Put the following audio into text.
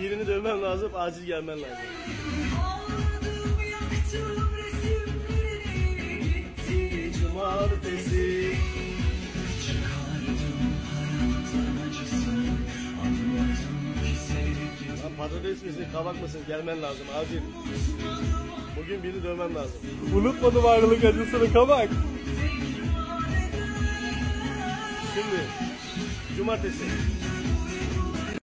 birini dövmem lazım, acil gelmen lazım. Cumartesi. Lan patates misin, kabak mısın? Gelmen lazım, acil. Bugün birini dövmem lazım. Unutmadım ayrılık acısını kabak. Şimdi, cumartesi.